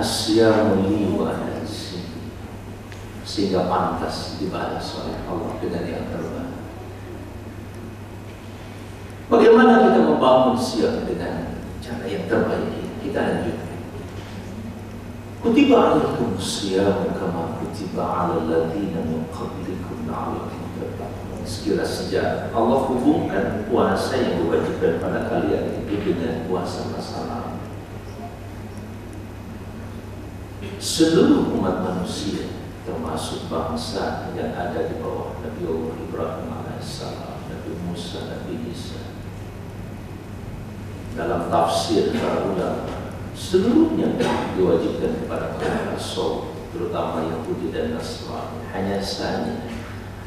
Asyamu li wa ana ajzi, sehingga pantas dibalas oleh Allah dengan yang terbaik. Bagaimana kita membangun siang dengan cara yang terbaik? Kita lanjutkan. Kutiba alaikum siyamu kama kutiba alal ladzina min qablikum la'allakum tattaqun. Sekira sejak Allah hubungkan puasa yang diwajibkan pada kalian itu dengan puasa masa lalu. Seluruh umat manusia, termasuk bangsa yang ada di bawah Nabi Allah Ibrahim alaihissalam, Nabi Musa, Nabi Isa, dalam tafsir para ulama, seluruhnya diwajibkan kepada para rasul, terutama Yahudi dan Nasrani. Hanya saja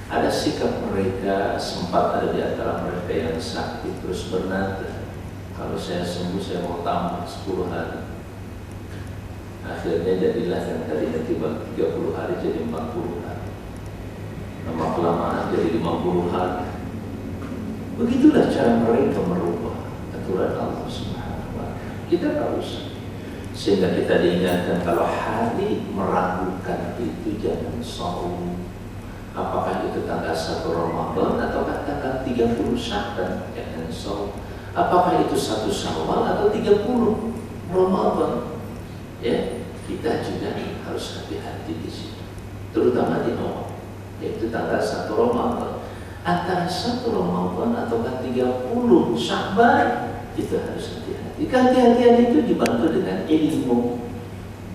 ada sikap mereka, sempat ada di antara mereka yang sakit terus bernada, kalau saya sembuh saya mau tambah 10 hari. Akhirnya jadilah yang tadinya 30 hari jadi 40 hari, lama-kelamaan jadi 50 hari. Begitulah cara mereka merubah aturan Allah Subhanahu wa Ta'ala. Kita tak usah. Sehingga kita diingatkan kalau hari meragukan itu jangan saum. Apakah itu tanggal 1 Ramadan atau tanggal 30 Sya'ban, jangan saum. Apakah itu 1 Syawal atau 30 Ramadan? Ya, kita juga harus hati-hati di sini, terutama di nomor, yaitu tanggal 1 Ramadan. Antara 1 Ramadan atau 30 Sya'ban, kita harus hati-hati. Kehati-hatian itu dibantu dengan ilmu,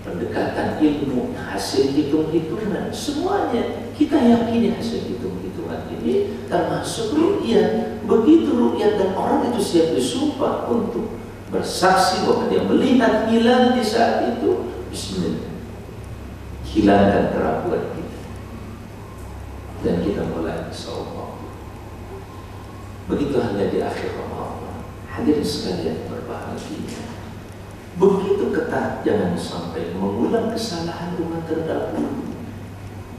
pendekatan ilmu, hasil hitung-hitungan. Semuanya kita yakini hasil hitung-hitungan ini termasuk ru'yat. Begitu ru'yat dan orang itu siap disumpah untuk bersaksi bahwa dia melihat hilal di saat itu, bismillah, hilangkan keraguan kita dan kita mulai saum. Begitu hanya di akhir Ramadan. Hadirin sekalian berbahagia, begitu ketat jangan sampai mengulang kesalahan umat terdahulu.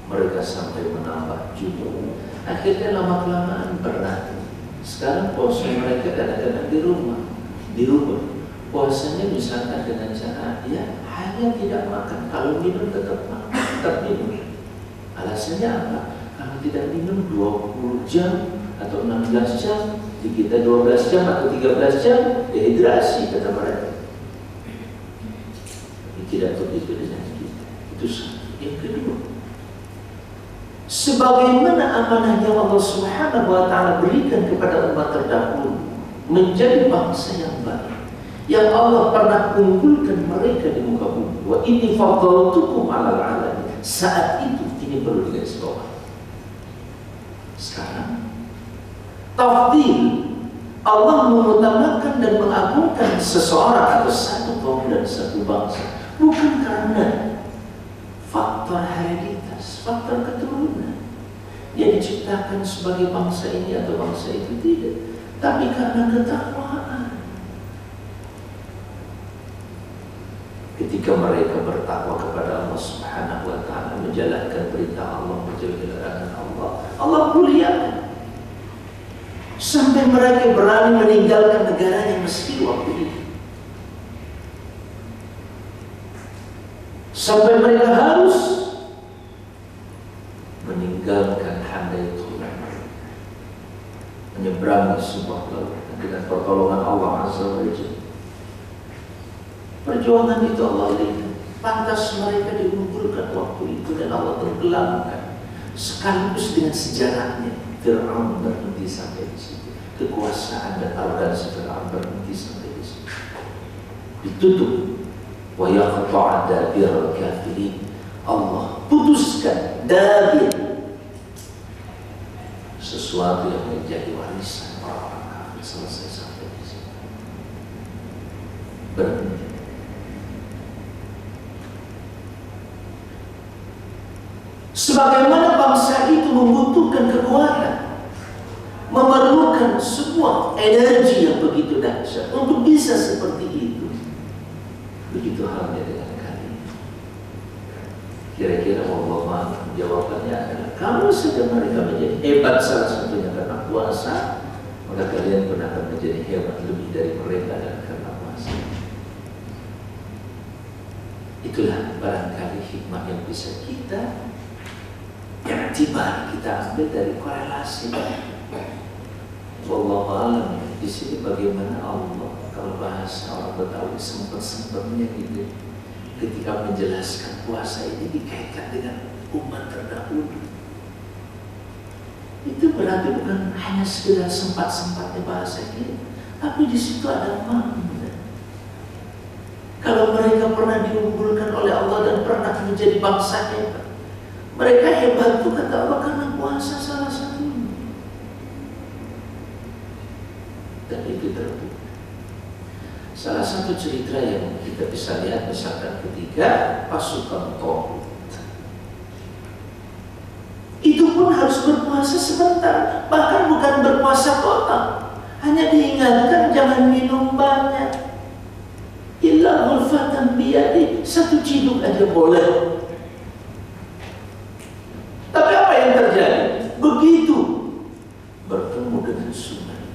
Mereka sampai menambah jumlah, akhirnya lama-kelamaan berat. Sekarang puasa mereka kadang-kadang di rumah dirubah. Puasanya misalkan dengan cara ya hanya tidak makan, kalau minum tetap makan, tetap minum. Alasannya apa? Kalau tidak minum 20 jam atau 16 jam, di kita 12 jam atau 13 jam dehidrasi, kata mereka. Ini tidak begitu dengan kita. Itu satu. Yang kedua, sebagaimana amanah yang Allah Subhanahu wa Ta'ala berikan kepada umat terdahulu, menjadi bangsa yang baik, yang Allah pernah kumpulkan mereka di muka bumi. Wa inni faddaltukum 'alal 'alamin. Saat itu ini perlu digarisbawahi. Sekarang tafdil, Allah mengutamakan dan mengagungkan seseorang atau satu kaum dan satu bangsa bukan karena faktor hereditas, faktor keturunan yang diciptakan sebagai bangsa ini atau bangsa itu, tidak, tapi karena ketakwaan. Ketika mereka bertakwa kepada Allah Subhanahu wa Ta'ala, menjalankan perintah Allah, menjauhi larangan Allah, Allah muliakan. Sampai mereka berani meninggalkan negaranya Mesir waktu itu. Sampai mereka harus meninggalkan handai tulang, menyeberangi sebuah lautan dengan pertolongan Allah Azza wa Jalla. Perjuangan itu Allah lihat, pantas mereka diunggulkan waktu itu dan Allah tenggelamkan sekaligus dengan sejarahnya. Fir'aun berhenti sampai di situ, kekuasaan dan arogansi Fir'aun berhenti sampai di situ, ditutup. Wa yaqta'a dabiral kafirin, Allah putuskan dabir, sesuatu yang menjadi warisan orang-orang kafir, selesai sampai di situ, berhenti. Sebagaimana bangsa itu membutuhkan kekuatan, memerlukan sebuah energi yang begitu dahsyat untuk bisa seperti itu, begitu halnya dengan kalian. Kira-kira Allah jawabannya adalah kalau saja mereka menjadi hebat salah satunya karena puasa, maka kalian pun akan menjadi hebat lebih dari mereka dan karena puasa. Itulah barangkali hikmah yang bisa kita iktibar, kita ambil dari korelasi. Wallahu a'lam. Di sini bagaimana Allah, kalau bahasa orang Betawi sempat-sempatnya gitu, ketika menjelaskan puasa ini dikaitkan dengan umat terdahulu. Itu berarti bukan hanya sekedar sempat-sempatnya bahasa ini, tapi di situ ada makna. Kalau mereka pernah diunggulkan oleh Allah dan pernah menjadi bangsa hebat, mereka hebat itu kata Allah karena puasa salah satunya. Dan itu terbukti. Salah satu cerita yang kita bisa lihat misalkan ketika pasukan Tauhid, itu pun harus berpuasa sebentar, bahkan bukan berpuasa total, hanya diingatkan jangan minum banyak. Illa ghurfatan biyadi, satu ciduk aja boleh. Tapi apa yang terjadi? Begitu bertemu dengan sungai,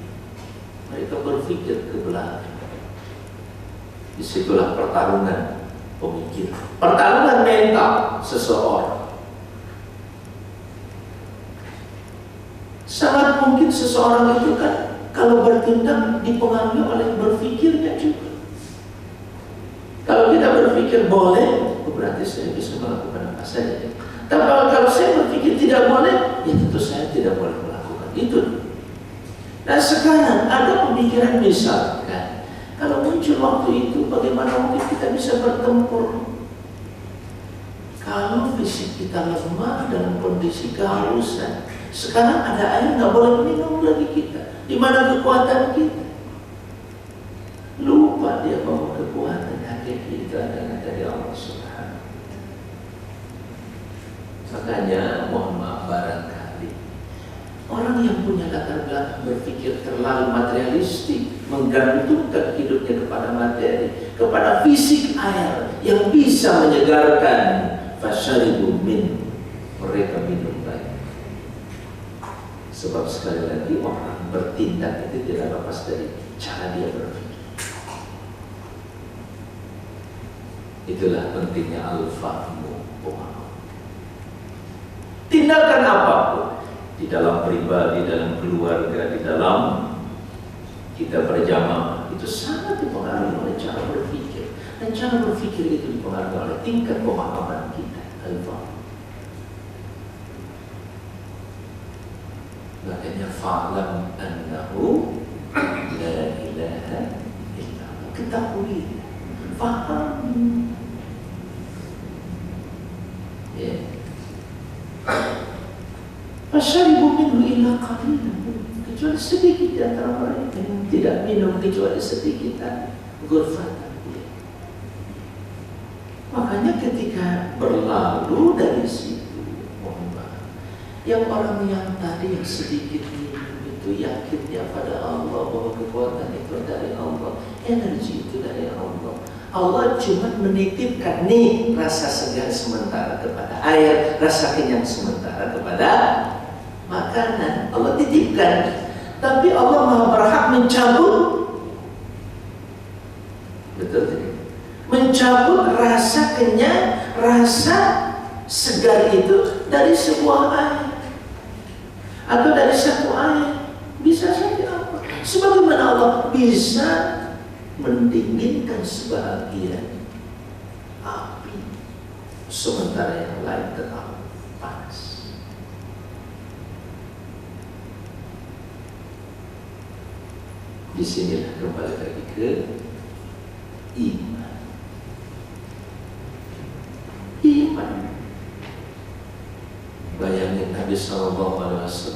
mereka berpikir ke belakang. Disitulah pertarungan pemikiran, pertarungan mental seseorang. Sangat mungkin seseorang itu kan kalau bertindak dipengaruhi oleh berpikirnya juga. Kalau kita berpikir boleh, berarti saya bisa melakukan apa saja. Tapi kalau saya berpikir tidak boleh, ya tentu saya tidak boleh melakukan itu. Nah sekarang ada pemikiran misalkan, kalau muncul waktu itu bagaimana mungkin kita bisa bertempur? Kalau fisik kita lemah dalam kondisi kehausan, sekarang ada air nggak boleh minum lagi kita. Di mana kekuatan kita? Lupa dia bahwa kekuatan hakiki itu adalah dari Allah Subhanahu. Makanya mohon maaf barangkali orang yang punya latar belakang berpikir terlalu materialistik, menggantungkan hidupnya kepada materi, kepada fisik air yang bisa menyegarkan, fasyaribu min, mereka minum banyak. Sebab sekali lagi orang bertindak itu tidak lepas dari cara dia berpikir. Itulah pentingnya al-fahmu. Tindakan apapun, di dalam pribadi, dalam keluarga, di dalam kita berjamaah, itu sangat dipengaruhi oleh cara berpikir. Dan cara berpikir itu dipengaruhi oleh tingkat pemahaman kita. Al-fahmu. Makanya fa'lam annahu la ilaha illallah. Ketahui, faham. Ya. Fasyaribu minhu illa qalilan, kecuali sedikit di antara mereka yang tidak minum kecuali sedikit ghurfatan. Makanya ketika berlalu dari situ, mohon maaf, yang orang yang tadi yang sedikit minum itu yakinnya pada Allah bahwa kekuatan itu dari Allah, energi itu dari Allah. Allah cuma menitipkan nih rasa segar sementara kepada air, rasa kenyang sementara kepada makanan. Allah titipkan, tapi Allah Maha berhak mencabut, betul tidak? Mencabut rasa kenyang, rasa segar itu dari sebuah air atau dari satu air. Bisa saja apa? Sebagaimana Allah bisa mendinginkan sebagian api, sementara yang lain tetap panas. Disinilah kembali lagi ke iman. Iman. Bayangin Nabi SAW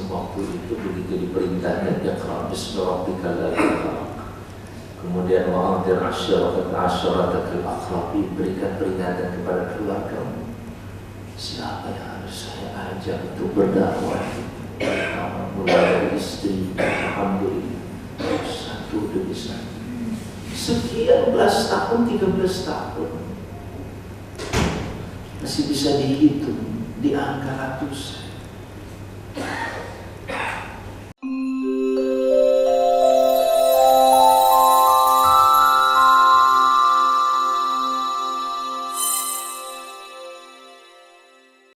waktu itu begitu diperintahkan Iqra bismi rabbikal ladzi khalaq. Kemudian wa'anzir asharatakal aqrabin, berikan peringatan kepada keluargamu. Siapa yang harus saya ajak untuk berdakwah? Mulai dari istri, alhamdulillah, satu demi satu. Sekian belas tahun, 13 tahun, masih bisa dihitung di angka ratusan.